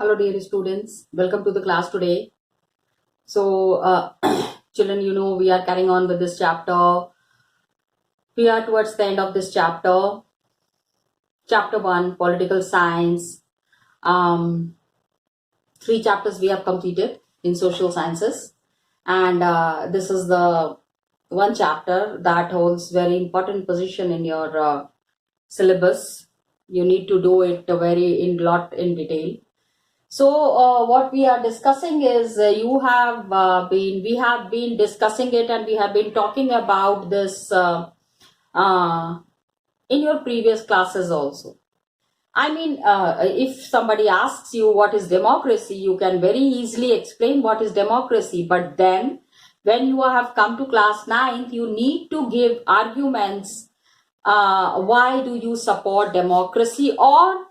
Hello, dear students. Welcome to the class today. So, children, we are carrying on with this chapter. We are towards the end of this chapter. Chapter 1, Political Science. 3 chapters we have completed in social sciences. And this is the one chapter that holds very important position in your syllabus. You need to do it in detail. So what we are discussing is we have been discussing it, and we have been talking about this in your previous classes also. I mean, if somebody asks you what is democracy, you can very easily explain what is democracy. But then when you have come to class 9th, you need to give arguments. Why do you support democracy, or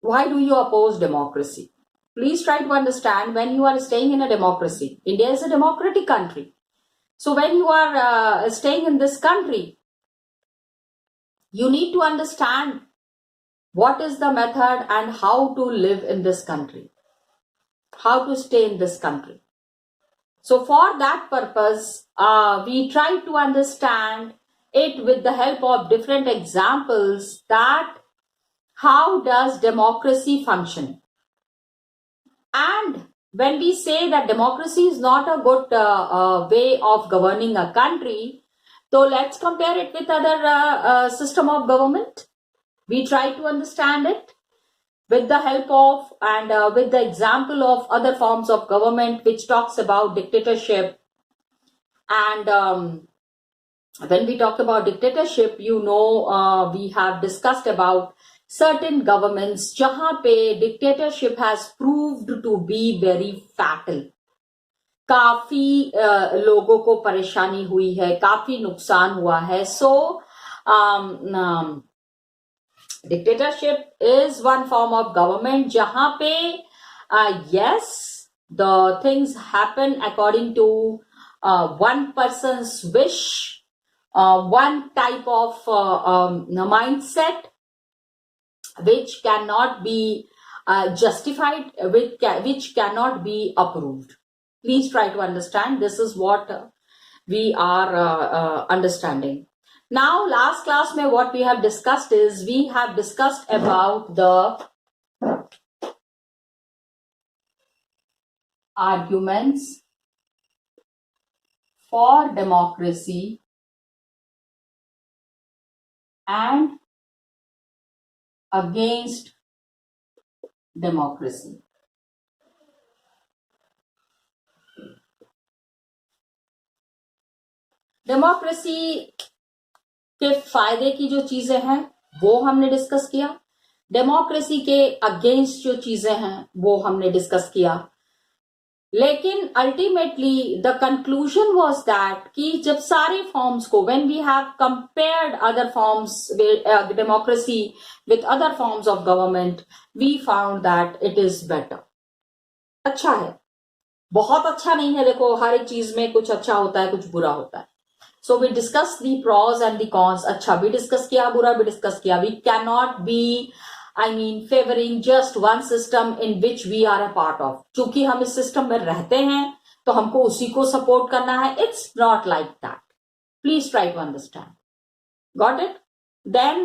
why do you oppose democracy? Please try to understand, when you are staying in a democracy, India is a democratic country. So when you are staying in this country, you need to understand what is the method and how to live in this country, how to stay in this country. So for that purpose, we try to understand it with the help of different examples, that how does democracy function. And when we say that democracy is not a good way of governing a country, so let's compare it with other system of government. We try to understand it with the help of and with the example of other forms of government, which talks about dictatorship. And when we talk about dictatorship, we have discussed about certain governments जहां पे dictatorship has proved to be very fatal. काफी लोगों को परेशानी हुई है, काफी नुकसान हुआ है. So dictatorship is one form of government जहां पे yes, the things happen according to one person's wish, one type of mindset, which cannot be justified, which cannot be approved. Please try to understand. This is what we are understanding. Now, last class mein what we have discussed is, we have discussed about the arguments for democracy and against democracy. Democracy के फायदे की जो चीजें हैं वो हमने discuss किया. Democracy के अगेंस्ट जो चीजें हैं वो हमने डिस्कस किया. लेकिन ultimately the conclusion was that कि जब सारे फॉर्म्स को, when we have compared other forms democracy with other forms of government, we found that it is better. अच्छा है, बहुत अच्छा नहीं है. देखो, हर एक चीज में कुछ अच्छा होता है, कुछ बुरा होता है. So we discussed the pros and the cons. अच्छा भी डिस्कस किया, बुरा भी डिस्कस किया. We cannot be, favoring just one system in which we are a part of. चूंकि हम इस सिस्टम में रहते हैं तो हमको उसी को सपोर्ट करना है. It's not like that. Please try to understand. Got it? Then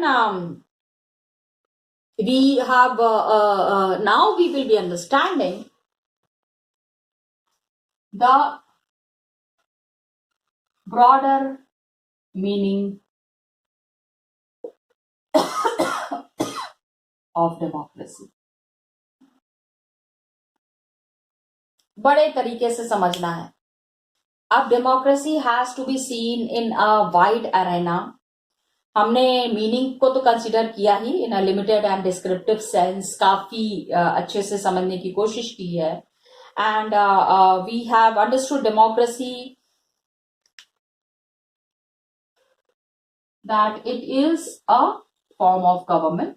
we have now we will be understanding the broader meaning of democracy. बड़े तरीके से समझना है. अब democracy has to be seen in a wide arena. हमने meaning को तो consider किया ही, in a limited and descriptive sense काफी अच्छे से समझने की कोशिश की है. And we have understood democracy that it is a form of government.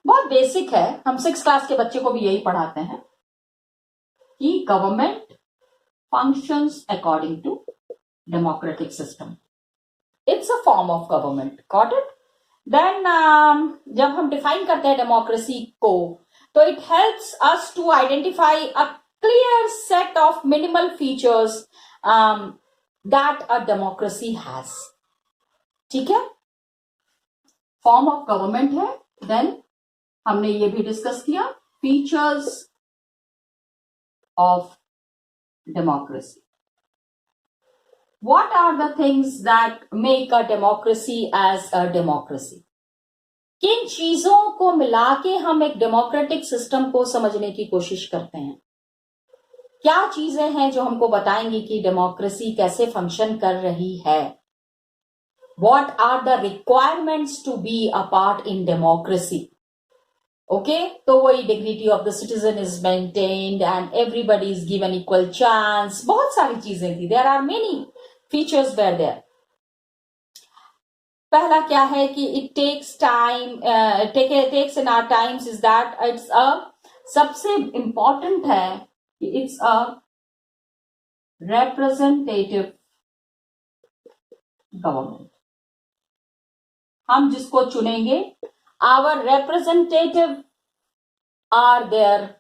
बहुत बेसिक है, हम 6th क्लास के बच्चे को भी यही पढ़ाते हैं कि government functions according to democratic system. It's a form of government. Got it? Then जब हम डिफाइन करते हैं डेमोक्रेसी को, So it helps us to identify a clear set of minimal features that a democracy has. ठीक है, form of government है, then हमने ये भी डिस्कस किया features of democracy. What are the things that make a democracy as a democracy? किन चीजों को मिला के हम एक डेमोक्रेटिक सिस्टम को समझने की कोशिश करते हैं? क्या चीजें हैं जो हमको बताएंगी कि डेमोक्रेसी कैसे फंक्शन कर रही है? What are the requirements to be a part in democracy? Okay, तो वही dignity of the citizen is maintained and everybody is given equal chance. बहुत सारी चीजें थी. There are many features were there. पहला क्या है कि it takes time, takes in our times is that it's a सबसे important है कि it's a representative government. हम जिसको चुनेंगे, our representative are there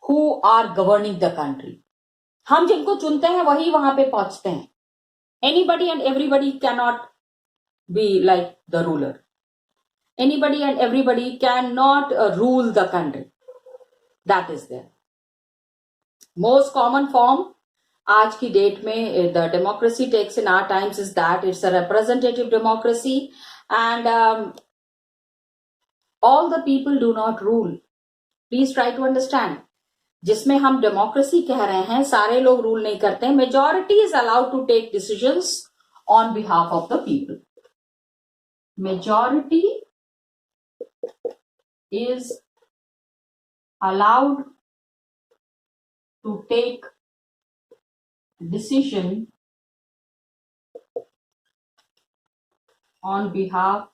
who are governing the country. हम जिनको चुनते हैं वही वहां पे पहुंचते हैं. Anybody and everybody cannot be like the ruler. Anybody and everybody cannot rule the country. That is there. Most common form आज की डेट में the democracy takes in our times is that it's a representative democracy and all the people do not rule. Please try to understand. जिसमें हम democracy कह रहे हैं सारे लोग रूल नहीं करते हैं. Majority is allowed to take decisions on behalf of the people. Majority is allowed to take decision on behalf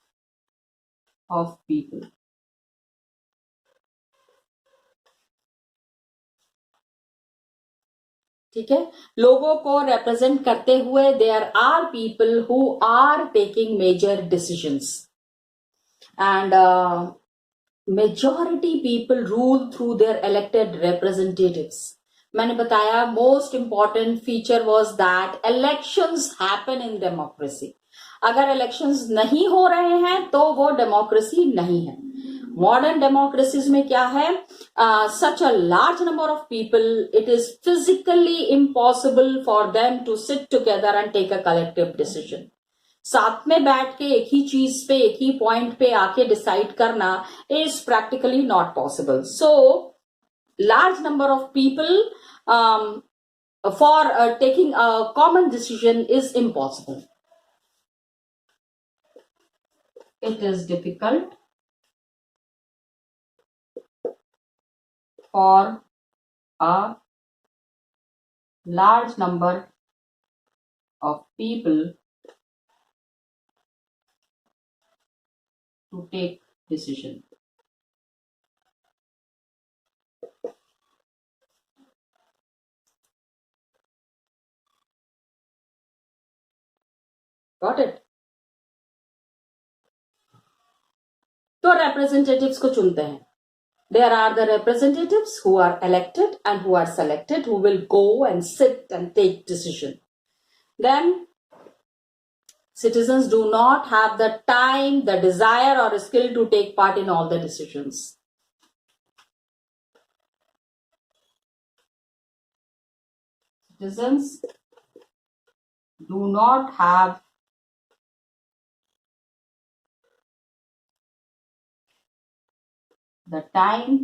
of people. ठीक है, लोगों को रिप्रेजेंट करते हुए there are people who are taking major decisions and majority people rule through their elected representatives. मैंने बताया most important feature was that elections happen in democracy. अगर elections नहीं हो रहे हैं तो वो डेमोक्रेसी नहीं है. मॉडर्न डेमोक्रेसीज में क्या है, such a large number of people, it is physically impossible for them to sit together and take a collective decision. साथ में बैठ के एक ही चीज पे एक ही पॉइंट पे आके डिसाइड करना is practically not possible. So large number of people for taking a common decision is impossible. It is difficult for a large number of people to take decision. Got it? तो representatives को चुनते हैं. There are the representatives who are elected and who are selected, who will go and sit and take decision. Then citizens do not have the time, the desire or skill to take part in all the decisions. Citizens do not have the time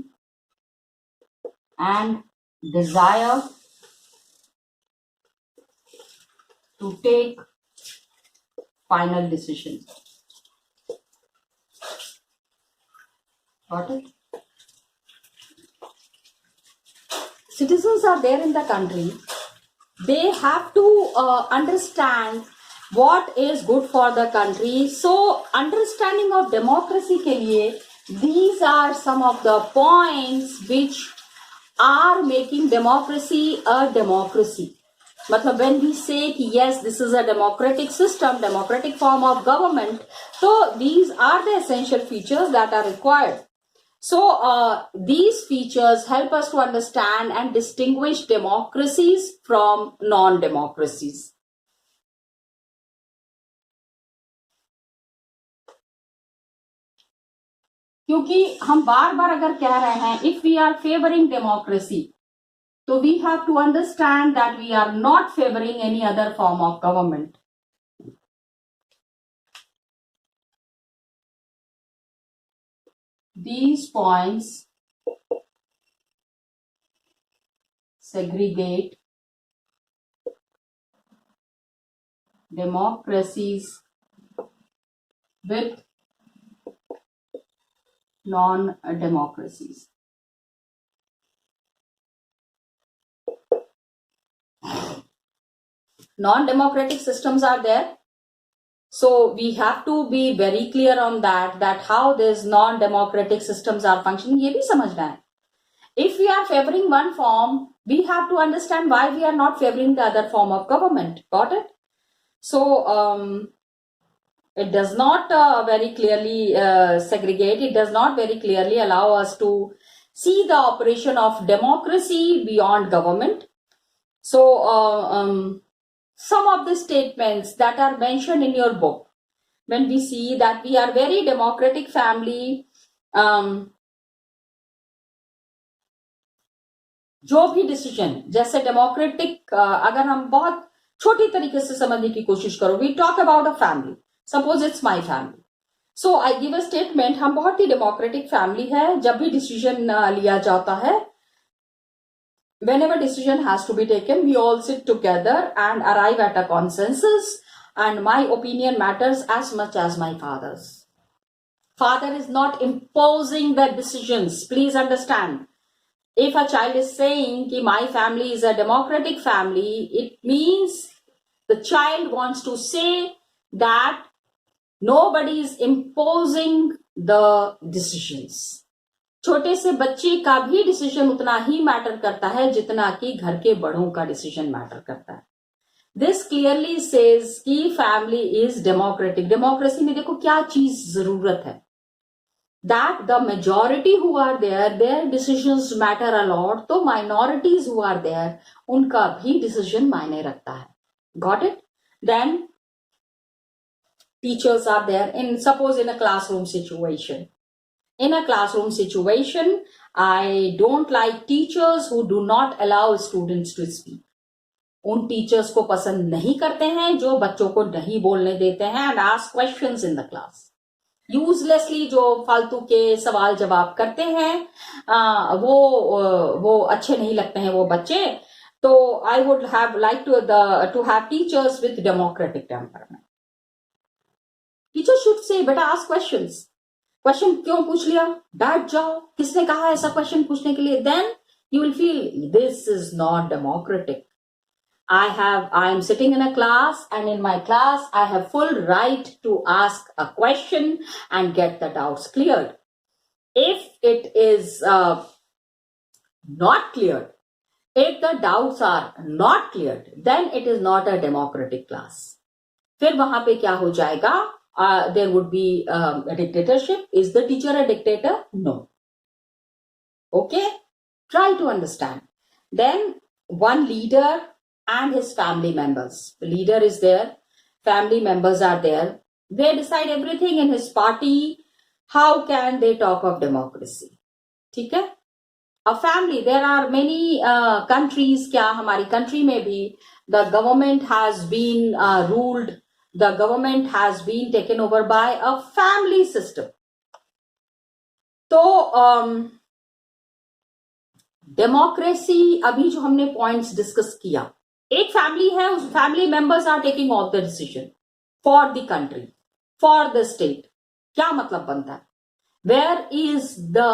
and desire to take final decision. Got it? Citizens are there in the country. They have to understand what is good for the country. So understanding of democracy के लिए these are some of the points which are making democracy a democracy. मतलब when we say कि yes, this is a democratic system, democratic form of government, so these are the essential features that are required. So these features help us to understand and distinguish democracies from non-democracies. क्योंकि हम बार बार अगर कह रहे हैं if we are favouring democracy, तो we have to understand that we are not favouring any other form of government. These points segregate democracies with non-democracies. Non-democratic systems are there. So we have to be very clear on that how these non-democratic systems are functioning. ये भी समझना है. If we are favoring one form, we have to understand why we are not favoring the other form of government. Got it? So it does not very clearly segregate. It does not very clearly allow us to see the operation of democracy beyond government. So some of the statements that are mentioned in your book, when we see that we are very democratic family, जो भी decision, जैसे democratic, अगर हम बहुत छोटी तरीके से समझने की कोशिश करो, we talk about a family, suppose it's my family, so I give a statement, हम बहुत ही डेमोक्रेटिक फैमिली है. जब भी डिसीजन लिया जाता है, whenever decision has to be taken, we all sit together and arrive at a consensus, and my opinion matters as much as my father's. Father is not imposing the decisions. Please understand. If a child is saying that my family is a democratic family, it means the child wants to say that nobody is imposing the decisions. छोटे से बच्चे का भी decision उतना ही matter करता है जितना कि घर के बड़ों का डिसीजन मैटर करता है. दिस क्लियरली सेज कि फैमिली इज डेमोक्रेटिक. डेमोक्रेसी में देखो क्या चीज जरूरत है, that the majority who are there, their decisions matter a lot, तो minorities who are there, उनका भी decision मायने रखता है. Got it? Then teachers are there. In suppose in a classroom situation, I don't like teachers who do not allow students to speak. उन teachers को पसंद नहीं करते हैं जो बच्चों को नहीं बोलने देते हैं and ask questions in the class. Uselessly जो फालतू के सवाल जवाब करते हैं, वो अच्छे नहीं लगते हैं वो बच्चे. तो I would have like to have teachers with democratic temperament. Teacher should say बेटा आस्क क्वेश्चंस. क्वेश्चन क्यों पूछ लिया, बैठ जाओ, किसने कहा ऐसा क्वेश्चन पूछने के लिए. Then you will feel this is not democratic. I am sitting in a class, and in my class I have full right to ask a question and get the doubts cleared. If it is not cleared, if the doubts are not cleared, then it is not a democratic class. फिर वहां पे क्या हो जाएगा? There would be a dictatorship. Is the teacher a dictator? No. Okay? Try to understand. Then one leader and his family members. The leader is there, family members are there. They decide everything in his party. How can they talk of democracy? ठीक है? A family, there are many countries, क्या हमारी country में भी the government has been ruled, the government has been taken over by a family system. तो democracy, अभी जो हमने पॉइंट्स डिस्कस किया, एक फैमिली है, उस family members are taking all the decision for the country, for the state. क्या मतलब बनता है? Where is the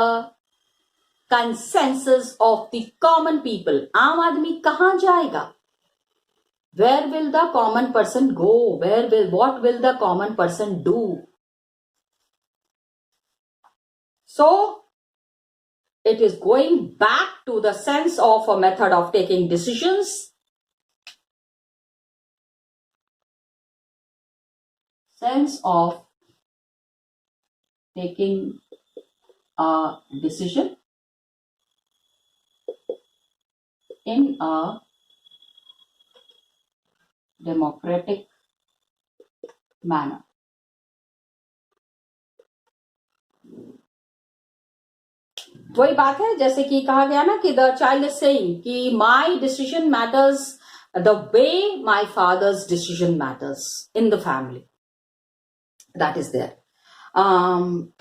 consensus of the common people? आम आदमी कहां जाएगा? Where will the common person go? What will the common person do? So it is going back to the sense of a method of taking decisions. Sense of taking a decision in a democratic manner. वही बात है, जैसे कि कहा गया ना कि the child is saying कि my decision matters the way my father's decision matters in the family. That is there.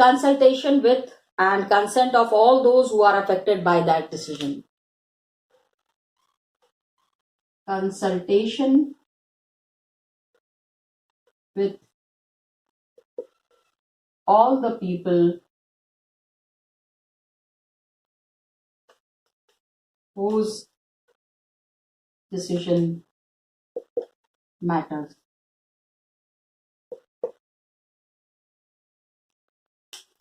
Consultation with and consent of all those who are affected by that decision. Consultation with all the people whose decision matters.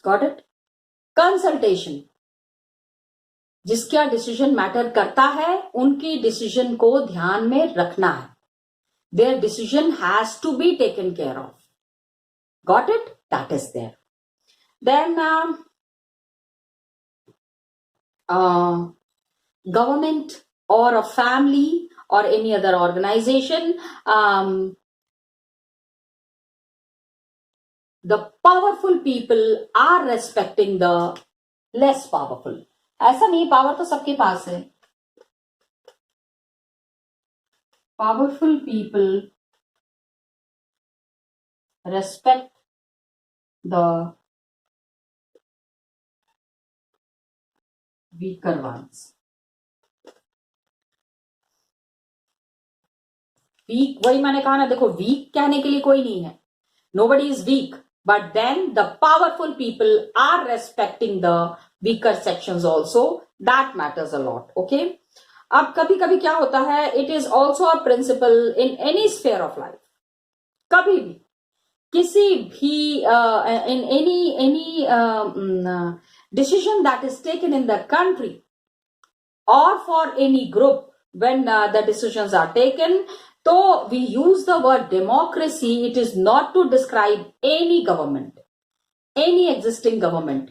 Got it? Consultation. जिसका decision matter करता है उनकी decision को ध्यान में रखना है. Their decision has to be taken care of. Got it? That is there. Then government or a family or any other organization, the powerful people are respecting the less powerful. ऐसा नहीं, power तो सबके पास है. Powerful people respect the weaker ones. Weak, वही मैंने कहा ना, देखो वीक कहने के लिए कोई नहीं है. Nobody is weak, but then the powerful people are respecting the weaker sections also. That matters a lot. Okay. अब कभी कभी क्या होता है, it is also a principle in any sphere of life. कभी भी किसी भी in any decision that is taken in the country or for any group, when the decisions are taken, so we use the word democracy. It is not to describe any government, any existing government.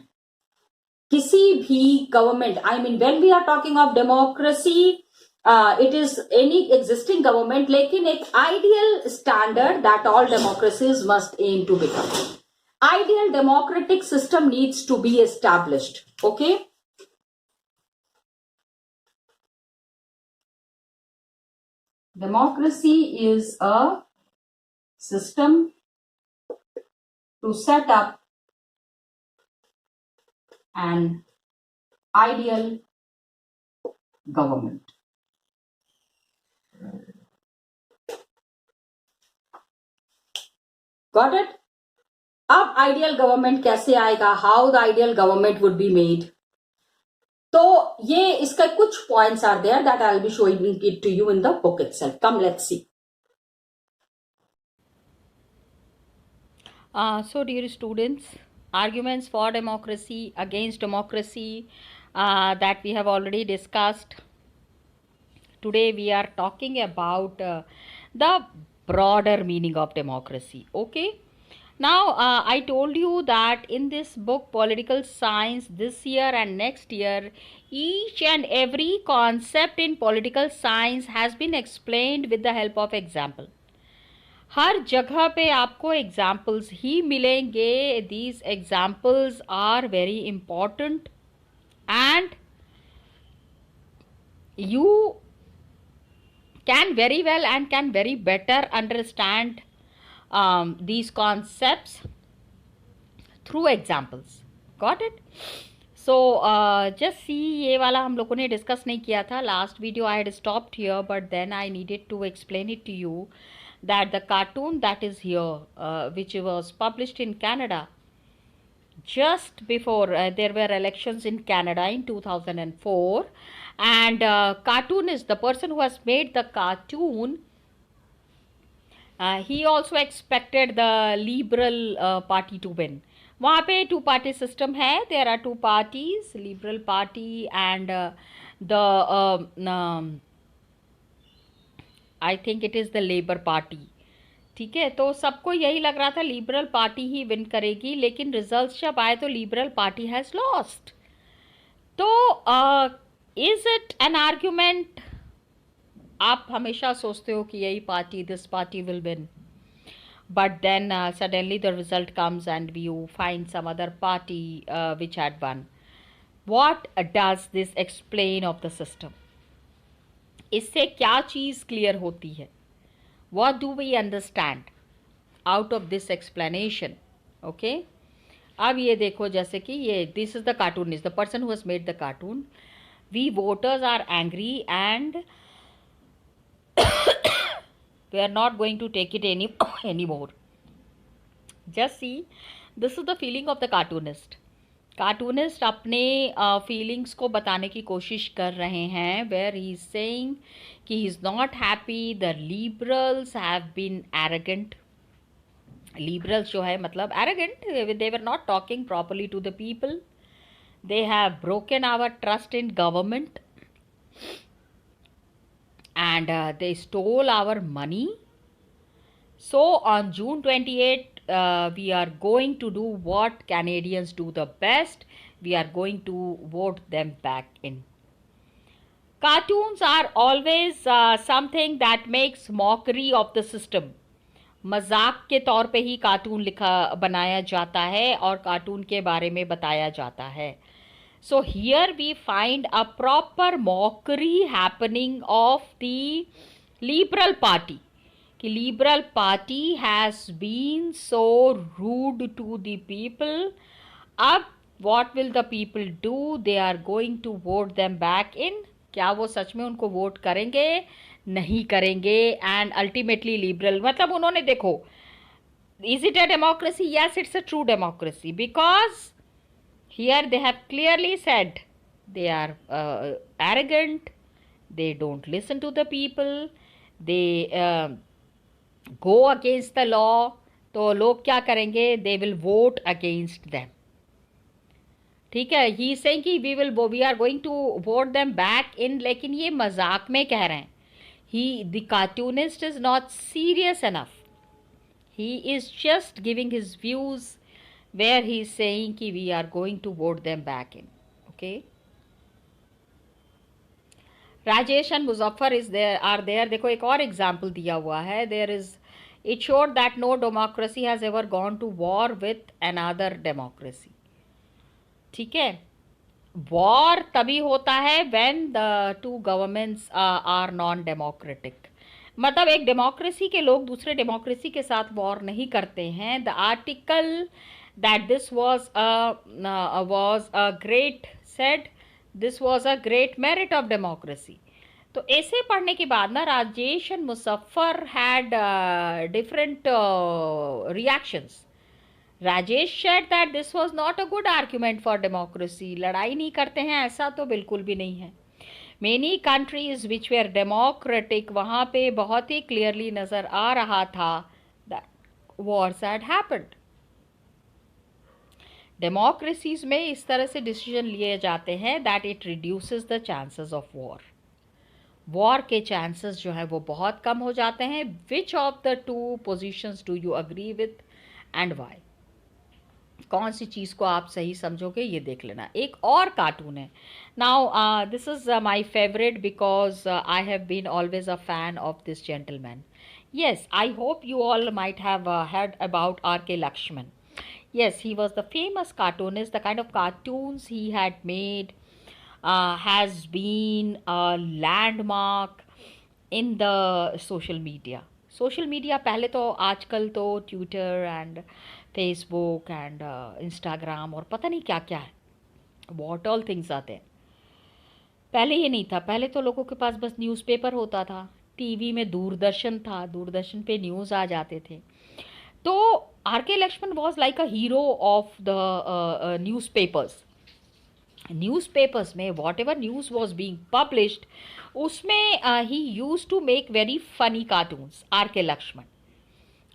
किसी भी government, I mean when we are talking of democracy, it is any existing government, लेकिन एक ideal standard that all democracies must aim to become. Ideal democratic system needs to be established. Okay. Democracy is a system to set up an ideal government. Got it? अब ideal government कैसे आएगा? How the ideal government would be made? तो ये इसका कुछ points are there that I'll be showing it to you in the book itself. Come, let's see. So dear students, arguments for democracy, against democracy, that we have already discussed. Today we are talking about the broader meaning of democracy. Okay. Now, I told you that in this book, Political Science, this year and next year, each and every concept in political science has been explained with the help of example. हर जगह पे आपको examples ही मिलेंगे. These examples are very important and you can very well and can very better understand these concepts through examples. Got it? So just see, ये वाला हम लोगों ने डिस्कस नहीं किया था. Last video I had stopped here, but then I needed to explain it to you that the cartoon that is here, which was published in Canada just before there were elections in Canada in 2004, and cartoonist, the person who has made the cartoon, he also expected the Liberal party to win. वहाँ पे two party system है. There are two parties, Liberal Party and the I think it is the Labour Party. ठीक है, तो सबको यही लग रहा था लिबरल पार्टी ही विन करेगी, लेकिन रिजल्ट्स जब आए तो लिबरल पार्टी हैज लॉस्ट। तो इज इट एन आर्ग्यूमेंट? आप हमेशा सोचते हो कि यही party, this party will win, but then suddenly the result comes and you find some other party which had won. What does this explain of the system? इससे क्या चीज़ clear होती है? What do we understand out of this explanation? Okay, अब ये देखो, जैसे कि ये this is the cartoonist, the person who has made the cartoon. We voters are angry and we are not going to take it anymore. Just see, this is the feeling of the cartoonist. Cartoonist अपने feelings को बताने की कोशिश कर रहे हैं, where he is saying कि he is not happy, the liberals have been arrogant. Liberals जो है मतलब arrogant, they were not talking properly to the people, they have broken our trust in government and they stole our money. So on June 28, we are going to do what Canadians do the best. We are going to vote them back in. Cartoons are always something that makes mockery of the system. मजाक के तौर पे ही cartoon बनाया जाता है और cartoon के बारे में बताया जाता है. So here we find a proper mockery happening of the Liberal Party. कि Liberal Party has been so rude to the people. अब what will the people do? They are going to vote them back in. क्या वो सच में उनको vote करेंगे? नहीं करेंगे. And ultimately liberal, मतलब उन्होंने देखो, is it a democracy? Yes, it's a true democracy, because here they have clearly said they are arrogant, they don't listen to the people, they go against the law. तो लोग क्या करेंगे? They will vote against them. ठीक है, he saying कि we are going to vote them back in, लेकिन ये मजाक में कह रहे हैं. He the cartoonist is not serious enough. He is just giving his views where he is saying कि we are going to vote them back in. Okay, Rajesh and Muzaffar is there are there. देखो एक और example दिया हुआ है. There is, it showed that no democracy has ever gone to war with another democracy. ठीक है, war तभी होता है when the two governments are non democratic. मतलब एक डेमोक्रेसी के लोग दूसरे डेमोक्रेसी के साथ वॉर नहीं करते हैं. The article that this was a great said, this was a great merit of democracy. तो ऐसे पढ़ने के बाद ना Rajesh and Muzaffar had different reactions. Rajesh said that this was not a good argument for democracy. लड़ाई नहीं करते हैं ऐसा तो बिल्कुल भी नहीं है. Many countries which were democratic, वहाँ पे बहुत ही clearly नज़र आ रहा था that wars had happened. Democracies में इस तरह से decision लिए जाते हैं that it reduces the chances of war. War के chances जो है वो बहुत कम हो जाते हैं. Which of the two positions do you agree with and why? कौन सी चीज़ को आप सही समझोगे ये देख लेना. एक और कार्टून है. Now this is my favourite because I have been always a fan of this gentleman. Yes, I hope you all might have heard about R.K. Lakshman. Yes, he was the famous cartoonist. The kind of cartoons he had made has been a landmark in the social media. Social media पहले तो, आजकल तो Twitter and Facebook and Instagram और पता नहीं क्या क्या है, वॉट ऑल थिंग्स आते हैं. पहले ये नहीं था. पहले तो लोगों के पास बस न्यूज़पेपर होता था, टीवी में दूरदर्शन था, दूरदर्शन पे न्यूज़ आ जाते थे. तो R.K. Lakshman was like a hero of the newspapers में whatever news was being published, उसमें he used to make very funny cartoons, R.K. Lakshman.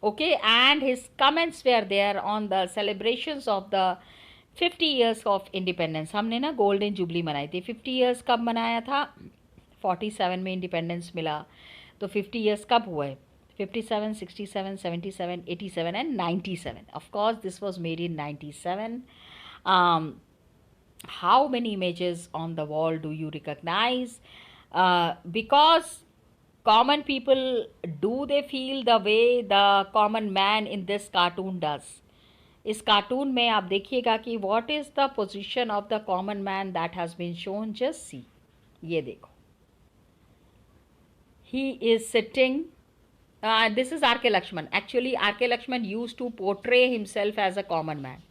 Okay, and his comments were there on the celebrations of the 50 years of independence. हमने ना golden jubilee मनाई थी. 50 years कब मनाया था? 47 में independence मिला, तो 50 years कब हुए? 57, 67, 77, 87 and 97. Of course, this was made in 97. um, how many images on the wall do you recognize? Because common people, do they feel the way the common man in this cartoon does? इस cartoon में आप देखिएगा कि what is the position of the common man that has been shown. Just see, ये देखो, he is sitting. This is R.K. Lakshman. Actually, R.K. Lakshman used to portray himself as a common man.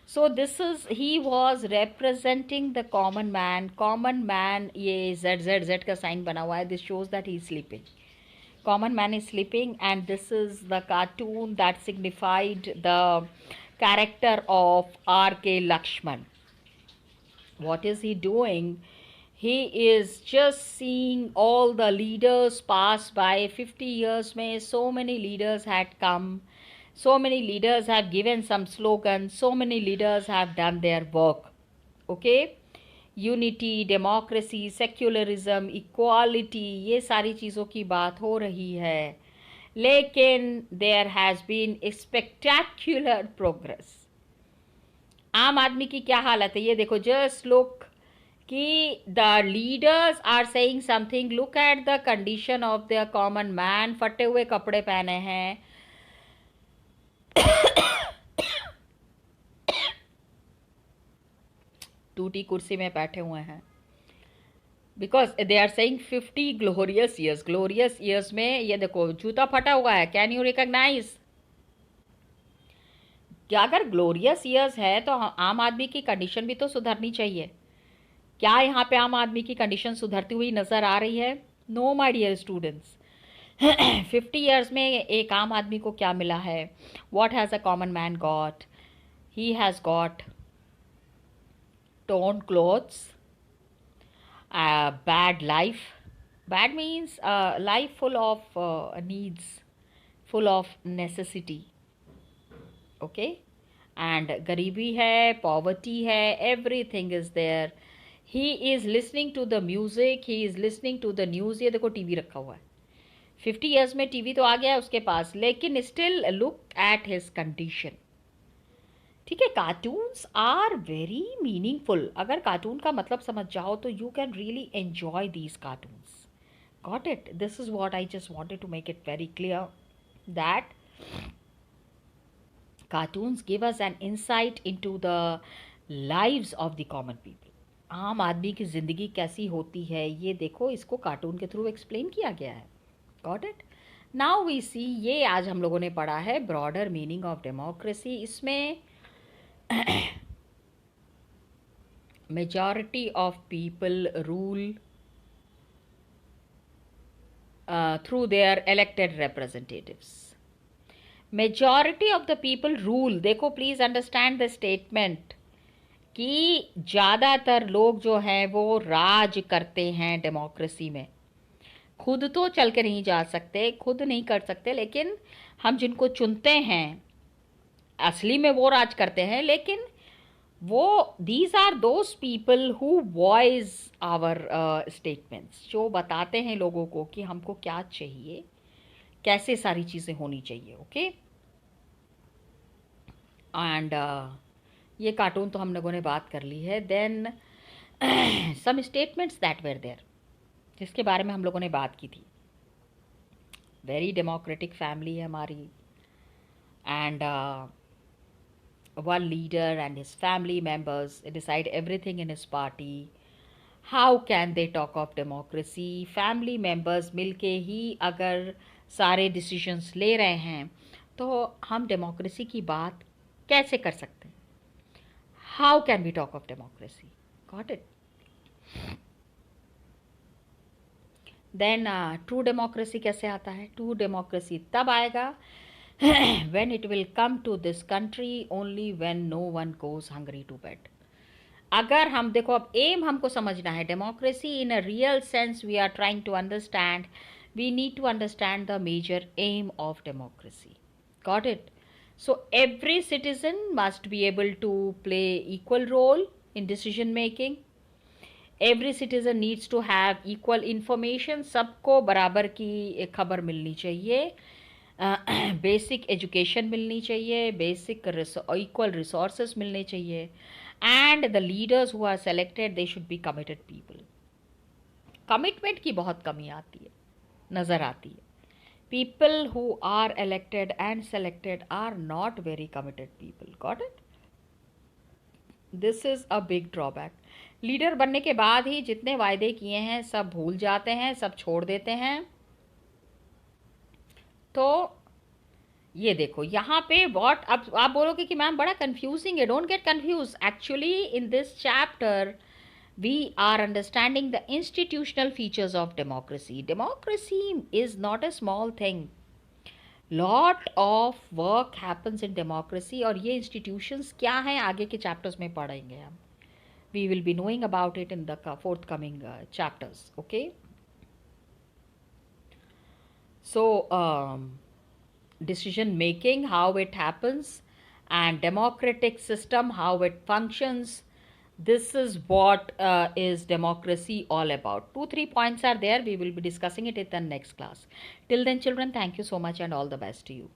So this is, he was representing the common man. Common man, ये Z का sign बना हुआ है. This shows that he is sleeping. Common man is sleeping, and this is the cartoon that signified the character of R.K. Lakshman. What is he doing? He is just seeing all the leaders pass by. 50 years में so many leaders had come, so many leaders have given some slogans, so many leaders have done their work. Okay, unity, democracy, secularism, equality, ये सारी चीज़ों की बात हो रही है. लेकिन there has been a spectacular progress. आम आदमी की क्या हालत है ये देखो. जस्ट लुक कि the leaders are saying something. Look at the condition of the common man. फटे हुए कपड़े पहने हैं. टूटी कुर्सी में बैठे हुए हैं. Because they are saying 50 glorious years. Glorious years में ये देखो जूता फटा हुआ है. Can you recognise? क्या अगर ग्लोरियस ईयर्स है तो आम आदमी की कंडीशन भी तो सुधरनी चाहिए. क्या यहाँ पे आम आदमी की कंडीशन सुधरती हुई नजर आ रही है? No my dear students. 50 years में एक आम आदमी को क्या मिला है? What has a common man got? He has got torn clothes, bad life. Bad means life full of needs, full of necessity. Okay, and गरीबी है, poverty है, everything is there. He is listening to the music, he is listening to the news. ये देखो TV रखा हुआ है. 50 years में TV तो आ गया है उसके पास, लेकिन still look at his condition. ठीक है, कार्टून्स आर वेरी मीनिंगफुल. अगर कार्टून का मतलब समझ जाओ तो you can really enjoy these cartoons. Got it? This is what I just wanted to make it very clear that cartoons give us an insight into the lives of the common people. आम आदमी की ज़िंदगी कैसी होती है ये देखो, इसको कार्टून के थ्रू एक्सप्लेन किया गया है. Got it? नाउ वी सी, ये आज हम लोगों ने पढ़ा है ब्रॉडर मीनिंग ऑफ डेमोक्रेसी. इसमें majority of people rule through their elected representatives. Majority of the people rule. देखो प्लीज अंडरस्टैंड द स्टेटमेंट कि ज़्यादातर लोग जो हैं वो राज करते हैं डेमोक्रेसी में. खुद तो चल के नहीं जा सकते, खुद नहीं कर सकते, लेकिन हम जिनको चुनते हैं असली में वो राज करते हैं. लेकिन वो these are those people who voice our statements, जो बताते हैं लोगों को कि हमको क्या चाहिए, कैसे सारी चीज़ें होनी चाहिए. ओके, एंड ये कार्टून तो हम लोगों ने बात कर ली है. Then some statements that were there, जिसके बारे में हम लोगों ने बात की थी. वेरी डेमोक्रेटिक फैमिली है हमारी, and one leader and his family members decide everything in his party. How can they talk of democracy? Family members मिलके ही अगर सारे decisions ले रहे हैं तो हम democracy की बात कैसे कर सकते हैं? How can we talk of democracy? Got it? Then true democracy कैसे आता है? True democracy तब आएगा when it will come to this country only when no one goes hungry to bed. अगर हम देखो, अब एम हमको समझना है. Democracy in a real sense we are trying to understand. We need to understand the major aim of democracy. Got it? So every citizen must be able to play equal role in decision making. Every citizen needs to have equal information. सबको बराबर की खबर मिलनी चाहिए. Basic education मिलनी चाहिए, basic equal resources मिलने चाहिए, and the leaders who are selected they should be committed people. Commitment की बहुत कमी आती है, नज़र आती है. People who are elected and selected are not very committed people. Got it? This is a big drawback. Leader बनने के बाद ही जितने वायदे किए हैं सब भूल जाते हैं, सब छोड़ देते हैं. तो ये देखो यहाँ पे व्हाट, अब आप बोलोगे कि मैम बड़ा कंफ्यूजिंग है. Don't get confuse. Actually in this chapter we are understanding the institutional features of democracy. Democracy is not a small thing. Lot of work happens in democracy. और ये institutions क्या हैं आगे के chapters में पढ़ेंगे हम. We will be knowing about it in the forthcoming chapters. Okay. So decision making, how it happens, and democratic system, how it functions. This is what is democracy all about. 2-3 points are there. We will be discussing it in the next class. Till then, children, thank you so much and all the best to you.